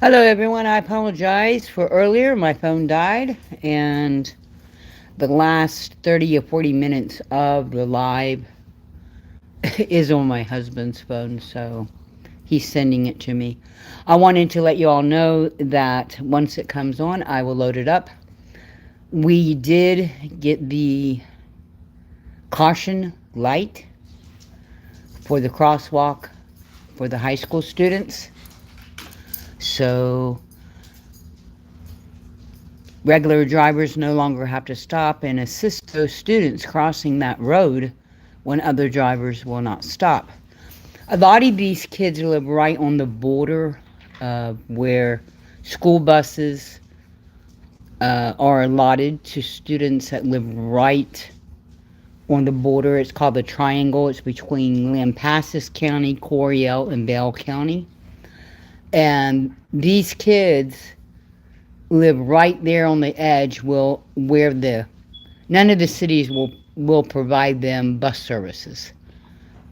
Hello, everyone. I apologize for earlier. My phone died, and the last 30 or 40 minutes of the live is on my husband's phone, so he's sending it to me. I wanted to let you all know that once it comes on, I will load it up. We did get the caution light for the crosswalk for the high school students. So regular drivers no longer have to stop and assist those students crossing that road when other drivers will not stop. A lot of these kids live right on the border where school buses are allotted to students that live right on the border. It's called the Triangle. It's between Lampasas County, Coryell, and Bell County. And these kids live right there on the edge where none of the cities will provide them bus services.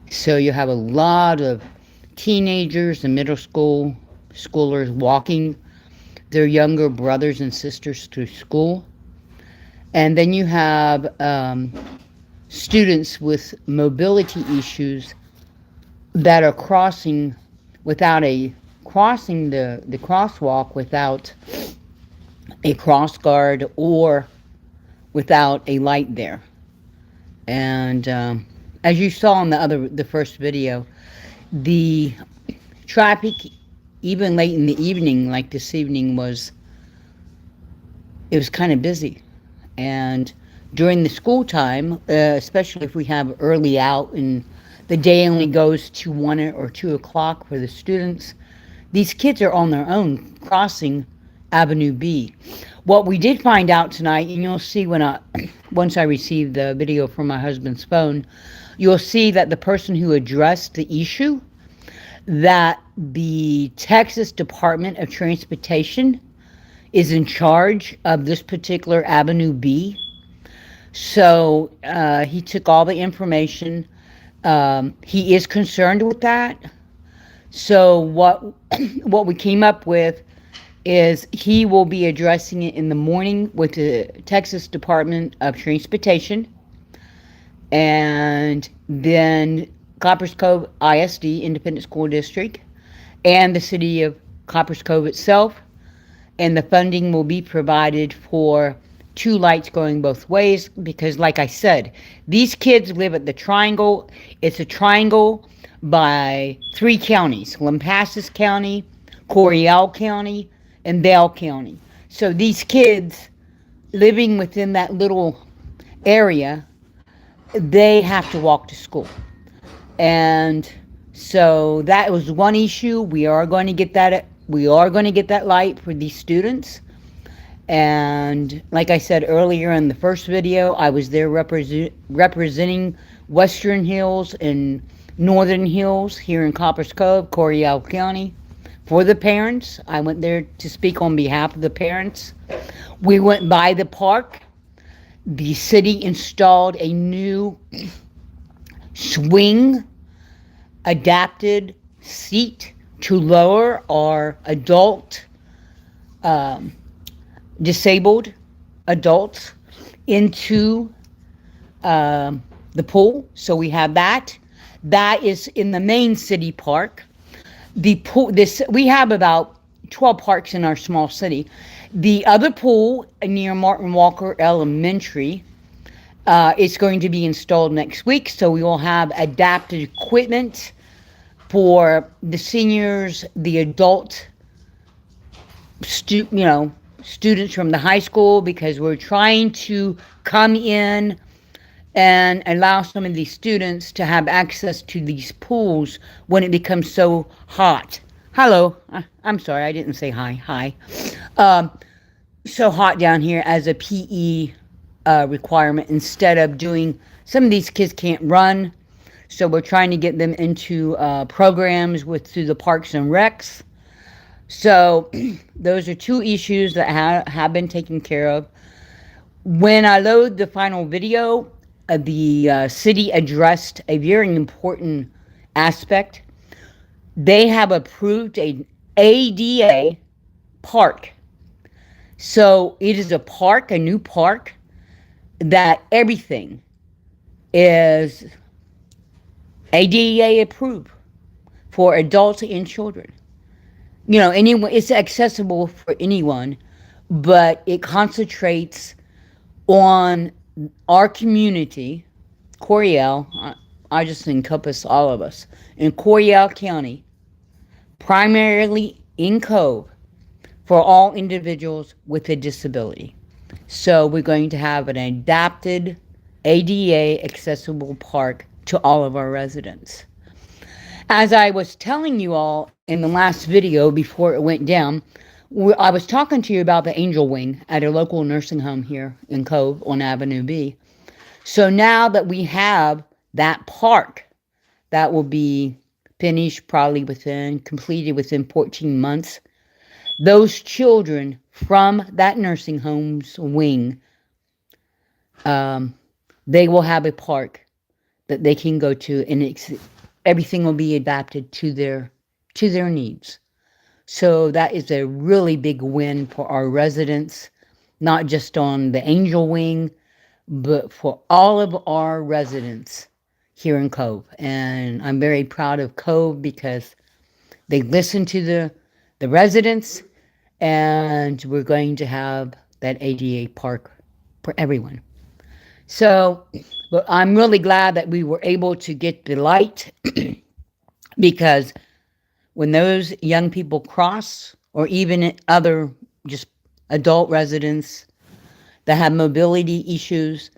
So you have a lot of teenagers and middle schoolers walking their younger brothers and sisters to school. And then you have students with mobility issues that are crossing the crosswalk without a cross guard or without a light there. And as you saw in the first video, the traffic, even late in the evening, like this evening, it was kind of busy. And during the school time, especially if we have early out and the day only goes to 1 or 2 o'clock for the students, these kids are on their own crossing Avenue B. What we did find out tonight, and you'll see once I receive the video from my husband's phone, you'll see that the person who addressed the issue, that the Texas Department of Transportation is in charge of this particular Avenue B. So he took all the information. He is concerned with that. So what we came up with is he will be addressing it in the morning with the Texas Department of Transportation, and then Coppers Cove ISD, Independent School District, and the city of Coppers Cove itself, and the funding will be provided for 2 lights going both ways because, like I said, these kids live at the Triangle. It's a triangle by 3 counties, Lampasas County, Coryell County, and Bell County. So these kids living within that little area, they have to walk to school. And so that was one issue. We are going to get that light for these students. And like I said earlier in the first video, I was there representing Western Hills and Northern Hills here in Coppers Cove, Coryell County. For the parents, I went there to speak on behalf of the parents. We went by the park. The city installed a new swing adapted seat to lower our disabled adults into the pool. So we have that. That is in the main city park. The pool. We have about 12 parks in our small city. The other pool near Martin Walker Elementary is going to be installed next week. So we will have adapted equipment for the seniors, the adult, students from the high school, because we're trying to come in and allow some of these students to have access to these pools when it becomes so hot. Hello. I'm sorry, I didn't say hi. Hi. So hot down here as a PE requirement instead of doing, some of these kids can't run. So we're trying to get them into programs through the Parks and Recs. So those are 2 issues that have been taken care of. When I load the final video, the city addressed a very important aspect. They have approved an ADA park. So it is a park, a new park, that everything is ADA approved for adults and children. Anyone, it's accessible for anyone, but it concentrates on our community, Coryell. I just encompass all of us in Coryell County, primarily in Cove, for all individuals with a disability. So we're going to have an adapted ADA accessible park to all of our residents. As I was telling you all in the last video before it went down, I was talking to you about the Angel Wing at a local nursing home here in Cove on Avenue B. So now that we have that park, that will be finished probably completed within 14 months. Those children from that nursing home's wing, they will have a park that they can go to, and everything will be adapted to their needs. So that is a really big win for our residents, not just on the Angel Wing, but for all of our residents here in Cove. And I'm very proud of Cove because they listen to the residents, and we're going to have that ADA park for everyone. So, but I'm really glad that we were able to get the light because when those young people cross, or even other just adult residents that have mobility issues,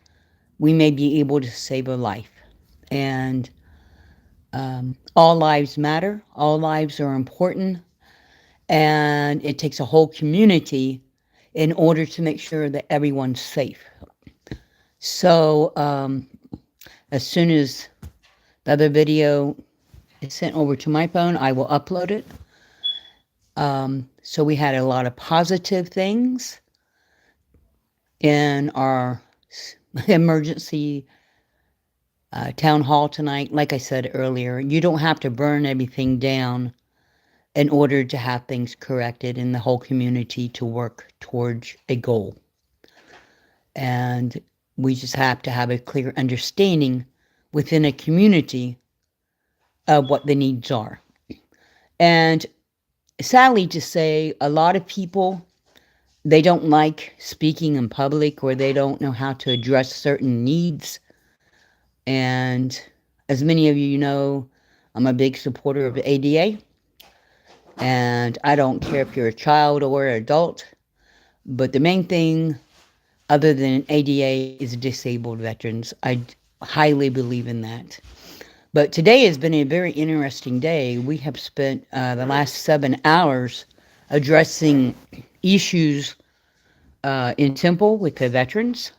we may be able to save a life. And all lives matter. All lives are important. And it takes a whole community in order to make sure that everyone's safe. So as soon as the other video is sent over to my phone, I will upload it. So we had a lot of positive things in our emergency town hall tonight. Like I said earlier, you don't have to burn everything down in order to have things corrected in the whole community to work towards a goal. And we just have to have a clear understanding within a community of what the needs are. And sadly to say, a lot of people, they don't like speaking in public, or they don't know how to address certain needs. And as many of you know, I'm a big supporter of ADA. And I don't care if you're a child or an adult, but the main thing other than ADA is disabled veterans. I highly believe in that. But today has been a very interesting day. We have spent the last 7 hours addressing issues in Temple with the veterans.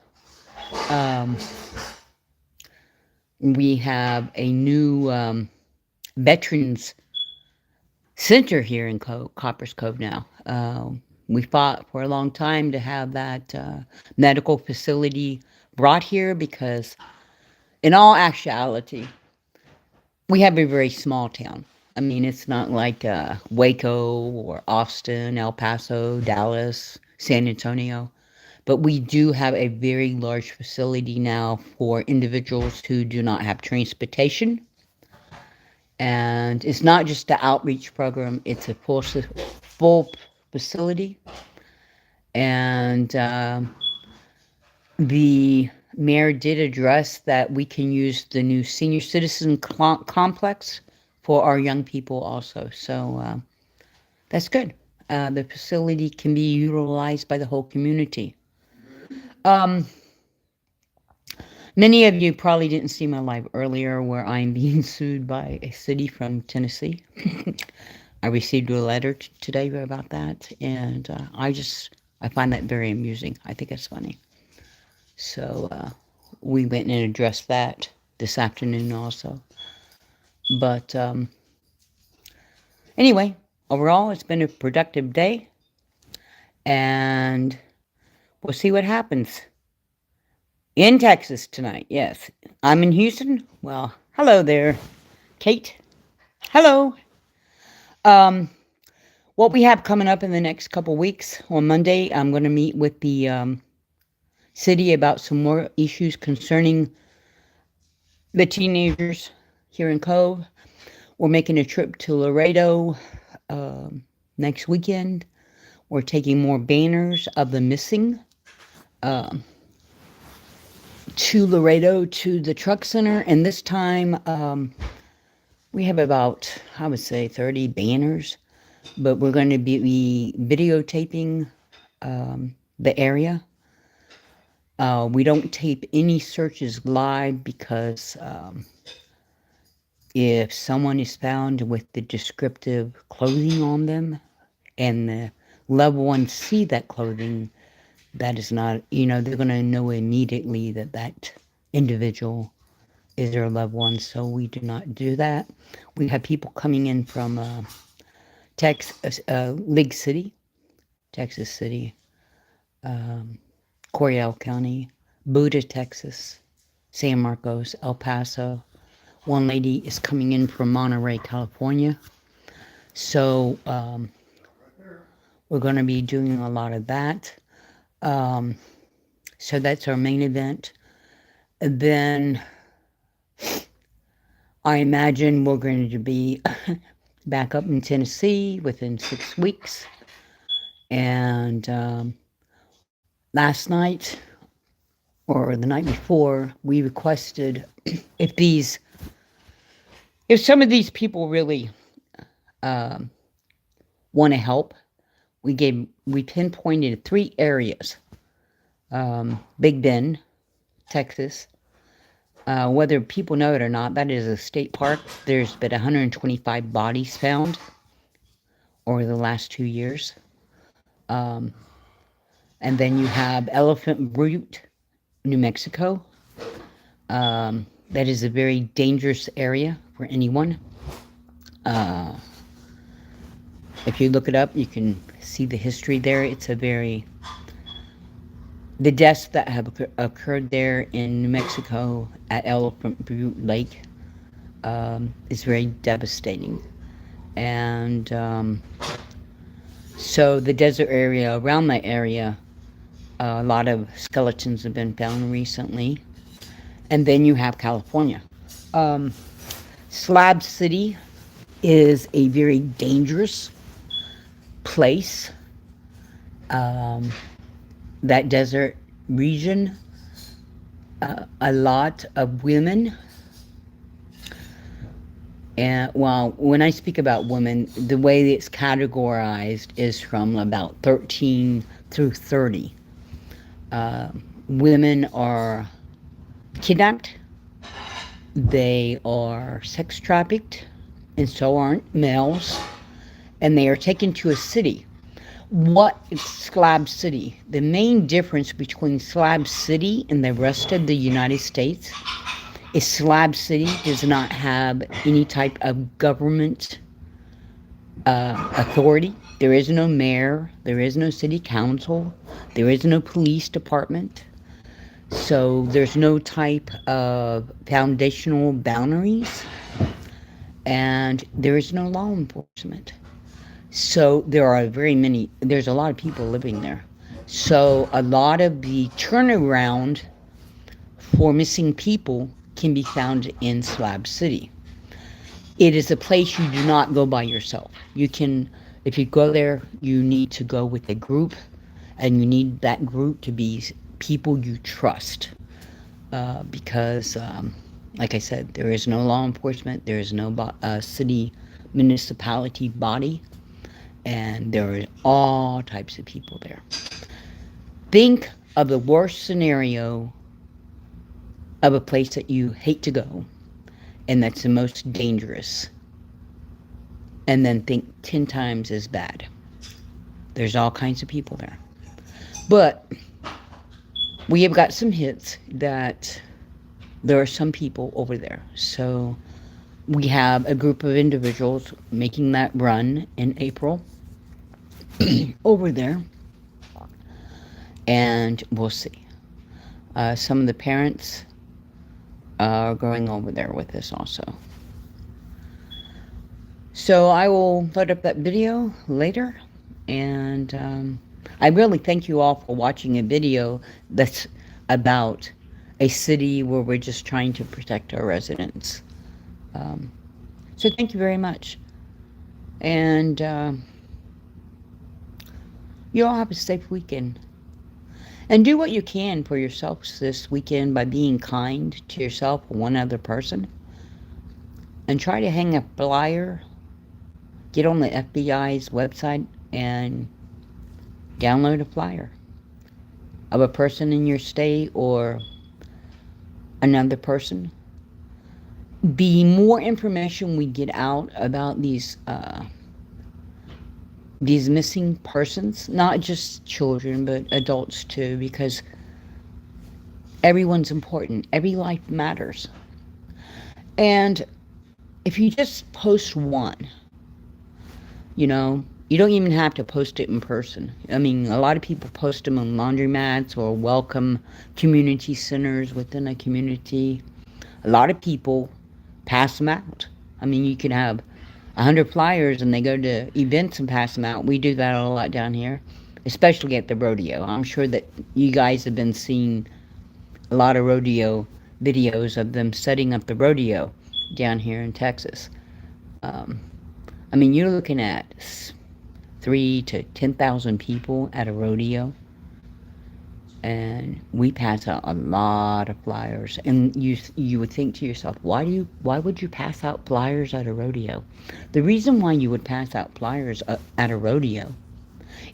We have a new veterans center here in Copper's Cove now. We fought for a long time to have that medical facility brought here because, in all actuality, we have a very small town. I mean, it's not like Waco or Austin, El Paso, Dallas, San Antonio. But we do have a very large facility now for individuals who do not have transportation. And it's not just the outreach program, it's a full facility. And the mayor did address that we can use the new senior citizen complex for our young people also. So that's good. The facility can be utilized by the whole community. Many of you probably didn't see my live earlier where I'm being sued by a city from Tennessee. I received a letter today about that, and I find that very amusing. I think it's funny. So we went and addressed that this afternoon also. But anyway, overall, it's been a productive day, and we'll see what happens. In Texas tonight, yes. I'm in Houston. Well, hello there, Kate. Hello. What we have coming up in the next couple weeks, on Monday, I'm going to meet with the city about some more issues concerning the teenagers here in Cove. We're making a trip to Laredo next weekend. We're taking more banners of the missing to Laredo to the truck center. And this time we have about, I would say, 30 banners. But we're going to be videotaping the area. We don't tape any searches live because if someone is found with the descriptive clothing on them and the loved ones see that clothing, that is not, they're going to know immediately that that individual is their loved one. So we do not do that. We have people coming in from Lake City, Texas City, Coryell County, Buda, Texas, San Marcos, El Paso. One lady is coming in from Monterey, California. So we're going to be doing a lot of that. So that's our main event. And then I imagine we're going to be back up in Tennessee within 6 weeks. And last night, or the night before, we requested if some of these people really want to help, we pinpointed 3 areas. Big Bend, Texas. Whether people know it or not, that is a state park. There's been 125 bodies found over the last 2 years. And then you have Elephant Butte, New Mexico. That is a very dangerous area for anyone. If you look it up, you can see the history there. The deaths that have occurred there in New Mexico at Elephant Butte Lake is very devastating. And so the desert area, around that area, a lot of skeletons have been found recently. And then you have California. Slab City is a very dangerous place. That desert region, a lot of women. And when I speak about women, the way it's categorized is from about 13 through 30. Women are kidnapped, they are sex trafficked, and so aren't males, and they are taken to a city. What is Slab City? The main difference between Slab City and the rest of the United States is Slab City does not have any type of government authority. There is no mayor, there is no city council, there is no police department. So there's no type of foundational boundaries, and there is no law enforcement. So there's a lot of people living there. So a lot of the turnaround for missing people can be found in Slab City. It is a place you do not go by yourself. If you go there, you need to go with a group, and you need that group to be people you trust. Because, like I said, there is no law enforcement, there is no city municipality body, and there are all types of people there. Think of the worst scenario of a place that you hate to go, and that's the most dangerous, and then think 10 times as bad. There's all kinds of people there. But we have got some hits that there are some people over there. So we have a group of individuals making that run in April over there, and we'll see. Some of the parents are going over there with us also. So I will put up that video later. And I really thank you all for watching a video that's about a city where we're just trying to protect our residents. Um, so thank you very much. And you all have a safe weekend. And do what you can for yourselves this weekend by being kind to yourself or one other person. And try to hang a flyer, get on the FBI's website, and download a flyer of a person in your state or another person. The more information we get out about these missing persons, not just children but adults too, because everyone's important. Every life matters. And if you just post one, you know, you don't even have to post it in person. I mean, a lot of people post them on laundromats or welcome community centers within a community. A lot of people pass them out. I mean, you can have 100 flyers and they go to events and pass them out. We do that a lot down here, especially at the rodeo. I'm sure that you guys have been seeing a lot of rodeo videos of them setting up the rodeo down here in Texas. Um, I mean, you're looking at 3,000 to 10,000 people at a rodeo, and we pass out a lot of flyers. And you would think to yourself, why would you pass out flyers at a rodeo? The reason why you would pass out flyers at a rodeo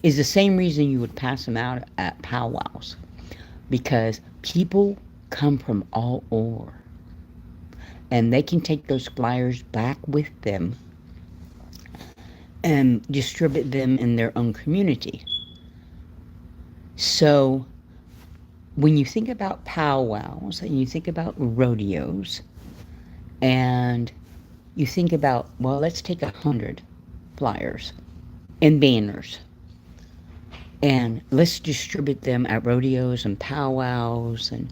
is the same reason you would pass them out at powwows, because people come from all over, and they can take those flyers back with them and distribute them in their own community. So when you think about powwows and you think about rodeos and you think about, well, let's take 100 flyers and banners and let's distribute them at rodeos and powwows and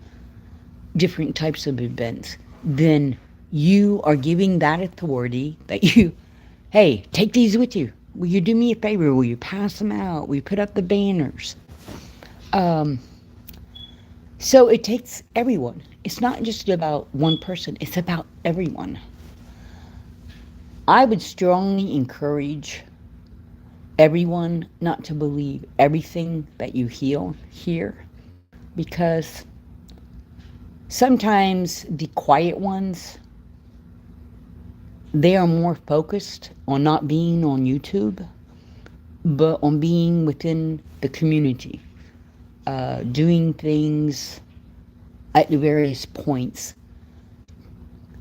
different types of events, then you are giving that authority that hey, take these with you. Will you do me a favor? Will you pass them out? Will you put up the banners? So it takes everyone. It's not just about one person. It's about everyone. I would strongly encourage everyone not to believe everything that you hear, because sometimes the quiet ones, they are more focused on not being on YouTube, but on being within the community, doing things at the various points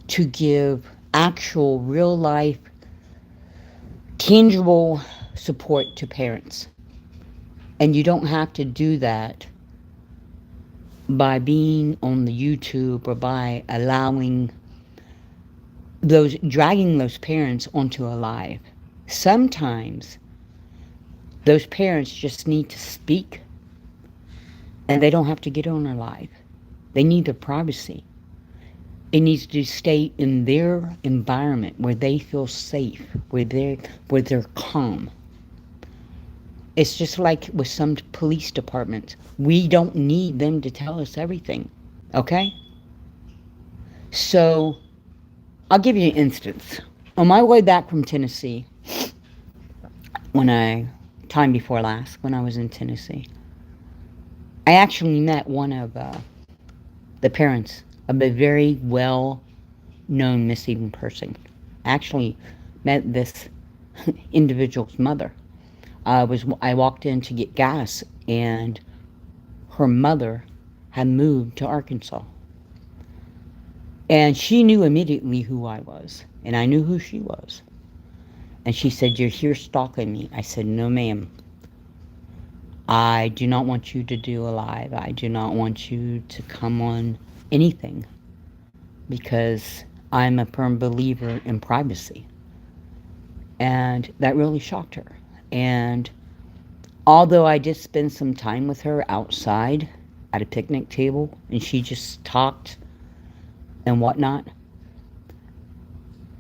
to give actual, real life, tangible support to parents. And you don't have to do that by being on the YouTube or by allowing dragging those parents onto a live. Sometimes those parents just need to speak, and they don't have to get on a live. They need their privacy. It needs to stay in their environment where they feel safe, where they're calm. It's just like with some police departments. We don't need them to tell us everything, okay? So I'll give you an instance. On my way back from Tennessee, time before last, when I was in Tennessee, I actually met one of the parents of a very well-known missing person. I actually met this individual's mother. I walked in to get gas, and her mother had moved to Arkansas. And she knew immediately who I was, and I knew who she was. And she said, "You're here stalking me." I said, "No, ma'am. I do not want you to do a live. I do not want you to come on anything, because I'm a firm believer in privacy." And that really shocked her. And although I did spend some time with her outside at a picnic table, and she just talked and whatnot,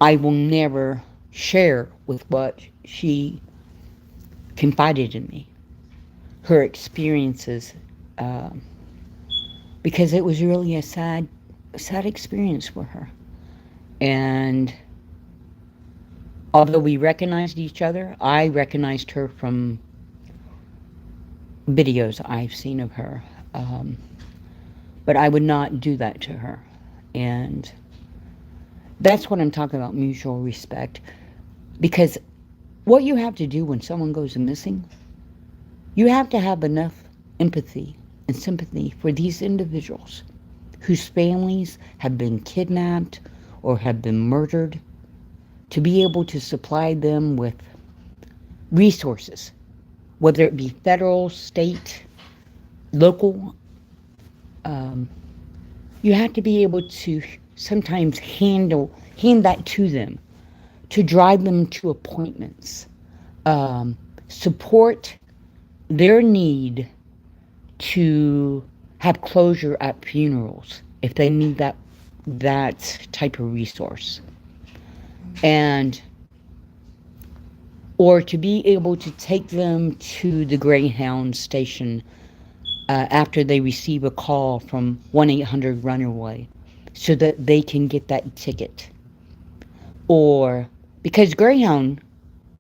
I will never share with what she confided in me, her experiences, um, because it was really a sad experience for her. And although we recognized each other, I recognized her from videos I've seen of her. Um, but I would not do that to her. And that's what I'm talking about, mutual respect. Because what you have to do when someone goes missing, you have to have enough empathy and sympathy for these individuals whose families have been kidnapped or have been murdered, to be able to supply them with resources, whether it be federal, state, local. Um, you have to be able to sometimes hand that to them, to drive them to appointments, support their need to have closure at funerals if they need that type of resource, and or to be able to take them to the Greyhound station after they receive a call from 1-800 Runaway, so that they can get that ticket. Or because Greyhound,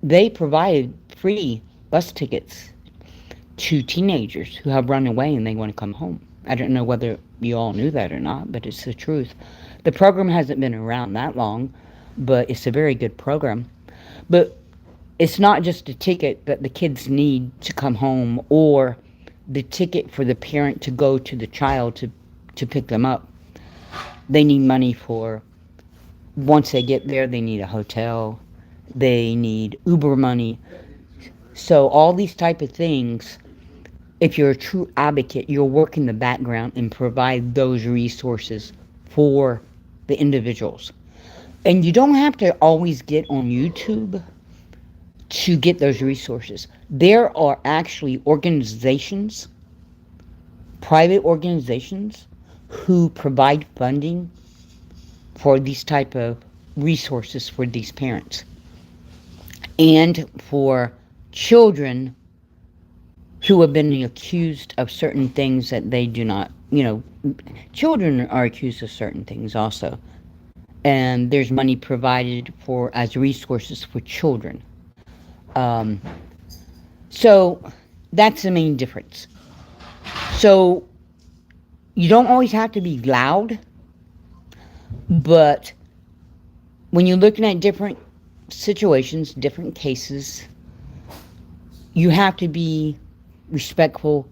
they provide free bus tickets to teenagers who have run away and they want to come home. I don't know whether you all knew that or not, but it's the truth. The program hasn't been around that long, but it's a very good program. But it's not just a ticket that the kids need to come home, or the ticket for the parent to go to the child to pick them up. They need money for, once they get there, they need a hotel, they need Uber money. So all these type of things, if you're a true advocate, you'll work in the background and provide those resources for the individuals. And you don't have to always get on YouTube to get those resources. There are actually organizations, private organizations, who provide funding for these type of resources for these parents. And for children who have been accused of certain things that they do not, children are accused of certain things also. And there's money provided for as resources for children. So that's the main difference. So you don't always have to be loud, but when you're looking at different situations, different cases, you have to be respectful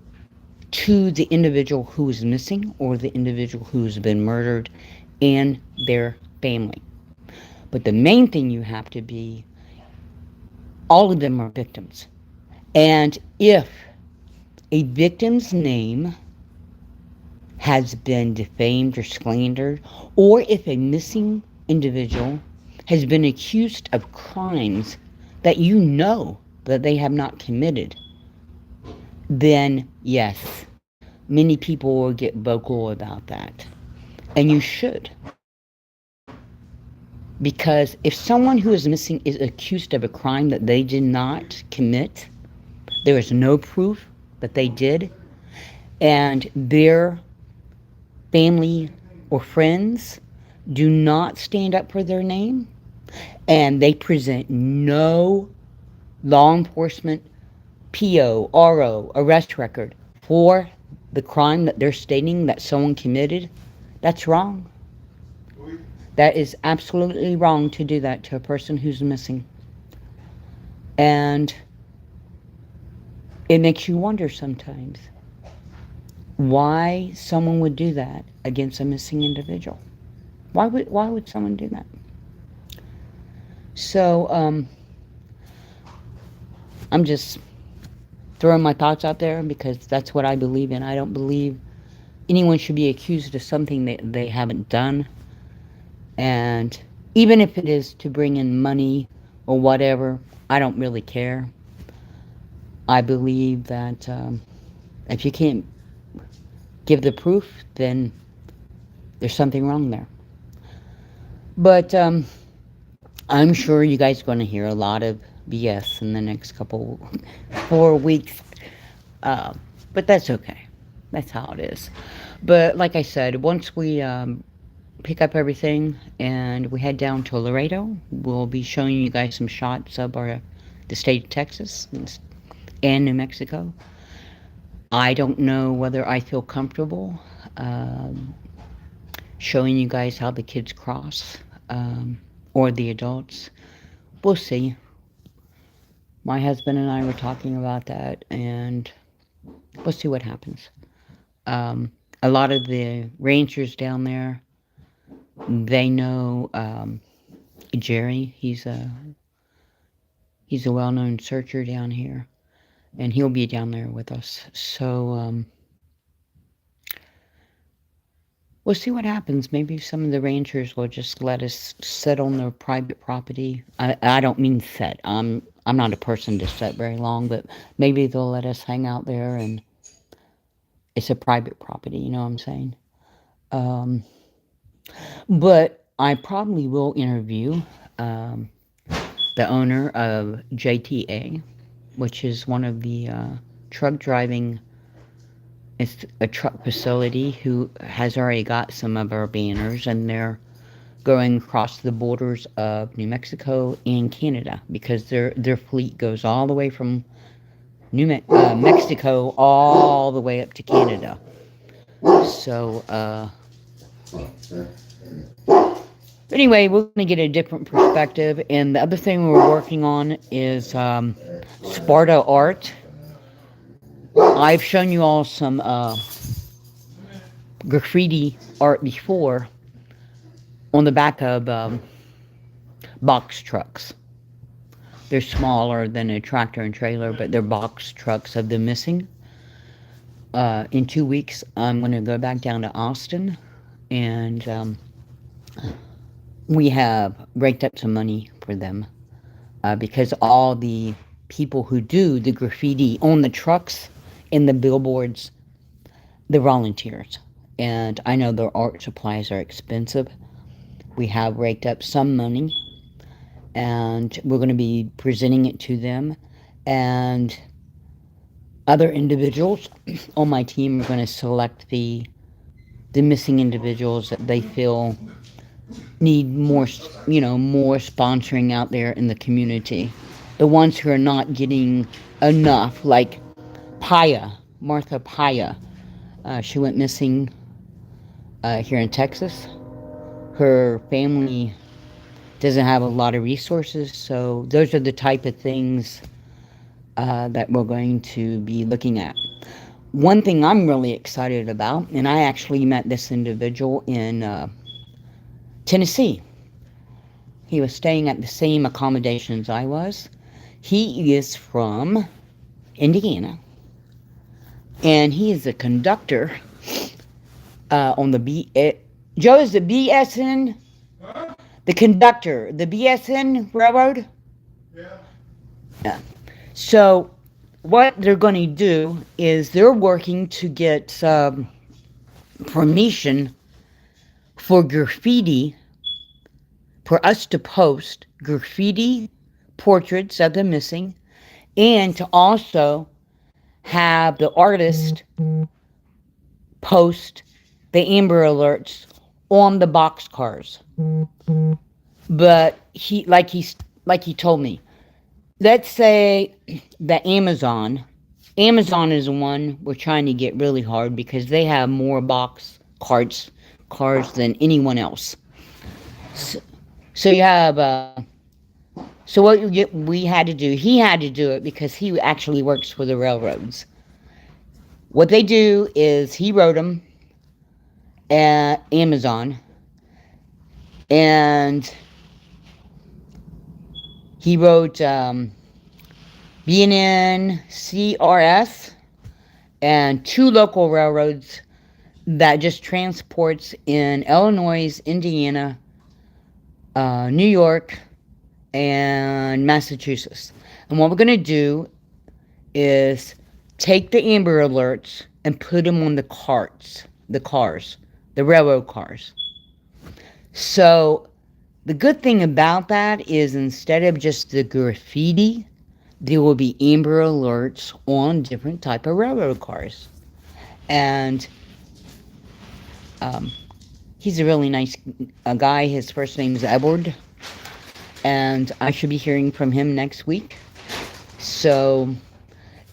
to the individual who is missing or the individual who has been murdered and their family. But the main thing you have to be, all of them are victims. And if a victim's name has been defamed or slandered, or if a missing individual has been accused of crimes that you know that they have not committed, then yes, many people will get vocal about that. And you should. Because if someone who is missing is accused of a crime that they did not commit, there is no proof that they did, and their family or friends do not stand up for their name, and they present no law enforcement PO, RO, arrest record for the crime that they're stating that someone committed, that's wrong. That is absolutely wrong to do that to a person who's missing. And it makes you wonder sometimes why someone would do that against a missing individual. Why would someone do that? So I'm just throwing my thoughts out there because that's what I believe in. I don't believe anyone should be accused of something that they haven't done. And even if it is to bring in money or whatever, I don't really care. I believe that if you can't give the proof, then there's something wrong there. But I'm sure you guys are going to hear a lot of BS in the next couple 4 weeks, uh, but that's okay. That's how it is. But like I said, once we pick up everything and we head down to Laredo, we'll be showing you guys some shots of the state of Texas and New Mexico. I don't know whether I feel comfortable um, showing you guys how the kids cross or the adults. We'll see. My husband and I were talking about that, and we'll see what happens. A lot of the ranchers down there, they know Jerry. He's a well-known searcher down here, and he'll be down there with us. So we'll see what happens. Maybe some of the rangers will just let us sit on their private property. I don't mean sit. I'm not a person to sit very long, but maybe they'll let us hang out there, and it's a private property. You know what I'm saying? Um, but I probably will interview um, the owner of JTA, which is one of the truck driving. It's a truck facility who has already got some of our banners, and they're going across the borders of New Mexico and Canada because their fleet goes all the way from Mexico all the way up to Canada. So anyway, we're going to get a different perspective. And the other thing we're working on is Sparta art. I've shown you all some graffiti art before on the back of box trucks. They're smaller than a tractor and trailer, but they're box trucks of the missing. In 2 weeks, I'm going to go back down to Austin, and we have raked up some money for them because all the people who do the graffiti on the trucks and the billboards, they're volunteers. And I know their art supplies are expensive. We have raked up some money, and we're going to be presenting it to them. And other individuals on my team are going to select the missing individuals that they feel need more, more sponsoring out there in the community. The ones who are not getting enough, like Martha Paya. She went missing here in Texas. Her family doesn't have a lot of resources, so those are the type of things that we're going to be looking at. One thing I'm really excited about, and I actually met this individual in Tennessee. He was staying at the same accommodations I was. He is from Indiana, and he is a conductor on the Joe, is the BSN? Huh? The conductor, the BSN railroad? Yeah. Yeah. So what they're going to do is they're working to get permission for graffiti, for us to post graffiti portraits of the missing, and to also have the artist post the Amber Alerts on the box cars. But he told me, let's say that Amazon is the one we're trying to get really hard because they have more box cars than anyone else. So you have so what we had to do, he had to do it because he actually works for the railroads. What they do is he wrote them at Amazon, and he wrote BNN, CRS, and 2 local railroads that just transports in Illinois, Indiana, New York, and Massachusetts. And what we're going to do is take the Amber Alerts and put them on the cars, the railroad cars. So The good thing about that is instead of just the graffiti, there will be Amber Alerts on different type of railroad cars. And um, he's a really nice guy. His first name is Edward. And I should be hearing from him next week. So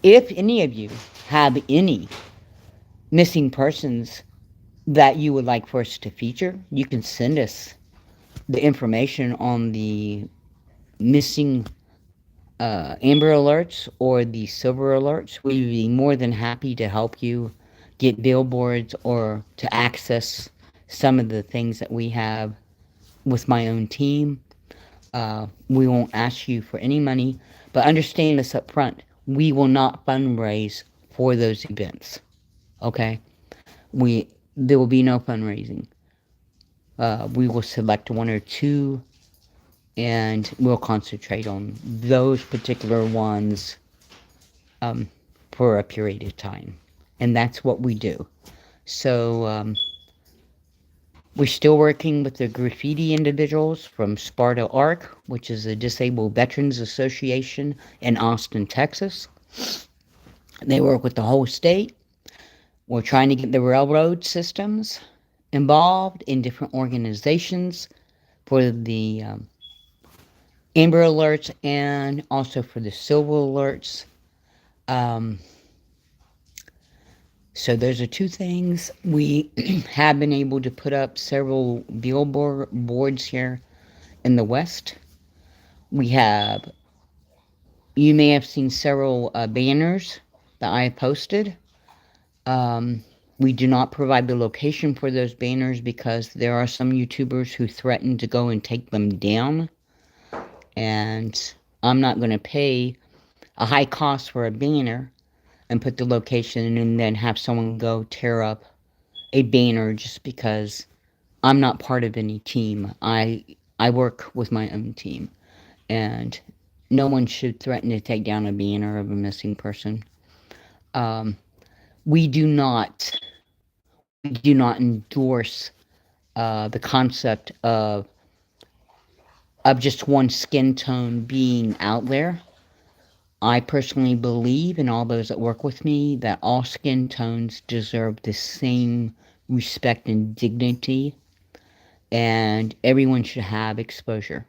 if any of you have any missing persons that you would like for us to feature, you can send us the information on the missing Amber Alerts or the Silver Alerts. We'd be more than happy to help you get billboards or to access some of the things that we have with my own team. We won't ask you for any money, but understand this up front. We will not fundraise for those events. Okay? There will be no fundraising. We will select one or two and we'll concentrate on those particular ones for a period of time. And that's what we do. So we're still working with the graffiti individuals from Sparta Arc, which is a Disabled Veterans Association in Austin, Texas. They work with the whole state. We're trying to get the railroad systems involved in different organizations for the Amber Alerts and also for the Silver Alerts. So those are two things. We have been able to put up several billboards here in the West. You may have seen several banners that I have posted. We do not provide the location for those banners because there are some YouTubers who threaten to go and take them down. And I'm not going to pay a high cost for a banner and put the location and then have someone go tear up a banner just because I'm not part of any team. I work with my own team. And no one should threaten to take down a banner of a missing person. We do not endorse the concept of just one skin tone being out there. I personally believe, and all those that work with me, that all skin tones deserve the same respect and dignity, and everyone should have exposure.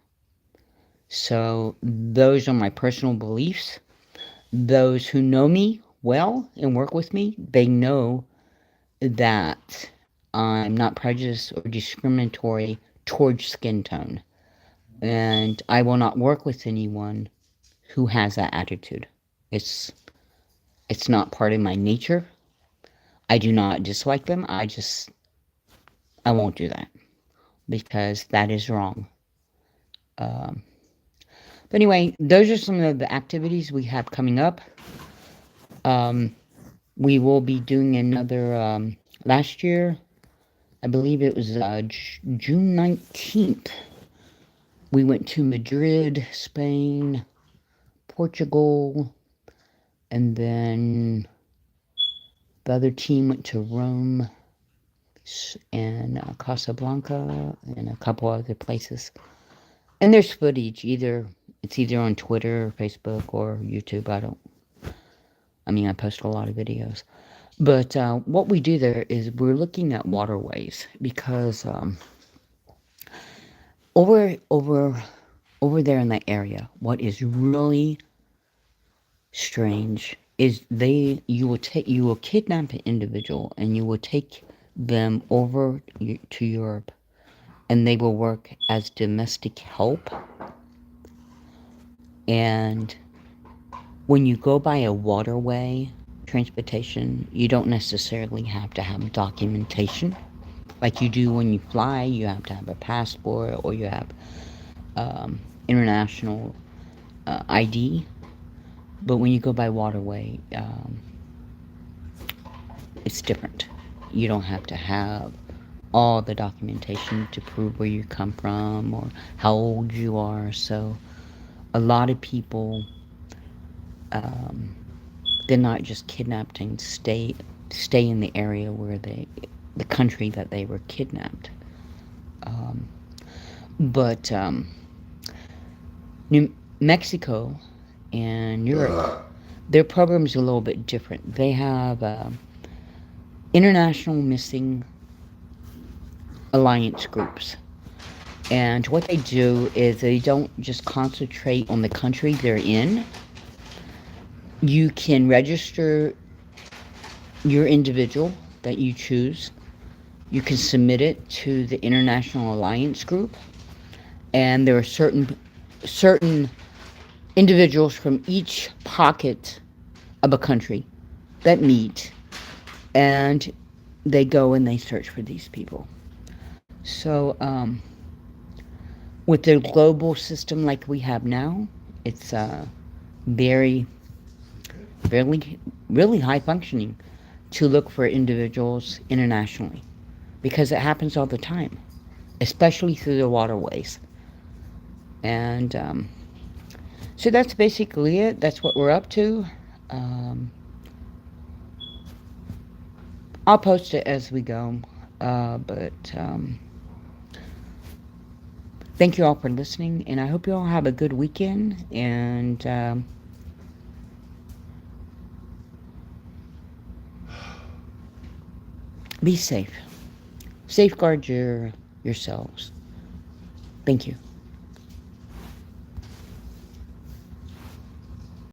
So those are my personal beliefs. Those who know me well and work with me, they know that I'm not prejudiced or discriminatory towards skin tone. And I will not work with anyone who has that attitude. It's not part of my nature. I do not dislike them. I won't do that because that is wrong. But anyway, those are some of the activities we have coming up. We will be doing another, last year, I believe it was June 19th. We went to Madrid, Spain, Portugal, and then the other team went to Rome and Casablanca and a couple other places. And there's footage. It's either on Twitter, or Facebook, or YouTube. I post a lot of videos. But what we do there is we're looking at waterways because over there in that area, what is really strange is you will kidnap an individual and you will take them over to Europe and they will work as domestic help. And when you go by a waterway transportation, you don't necessarily have to have documentation like you do when you fly. You have to have a passport or you have international ID. But when you go by waterway, it's different. You don't have to have all the documentation to prove where you come from or how old you are. So a lot of people, they're not just kidnapped and stay in the area where the country that they were kidnapped. But New Mexico and Europe, their program is a little bit different. They have international missing alliance groups. And what they do is they don't just concentrate on the country they're in. You can register your individual that you choose. You can submit it to the International Alliance Group, and there are certain individuals from each pocket of a country that meet, and they go and they search for these people. So, with the global system like we have now, it's very, really high functioning to look for individuals internationally because it happens all the time, especially through the waterways. And so that's basically it. That's what we're up to. Um, I'll post it as we go. But thank you all for listening, and I hope you all have a good weekend. And be safe. Safeguard yourselves. Thank you.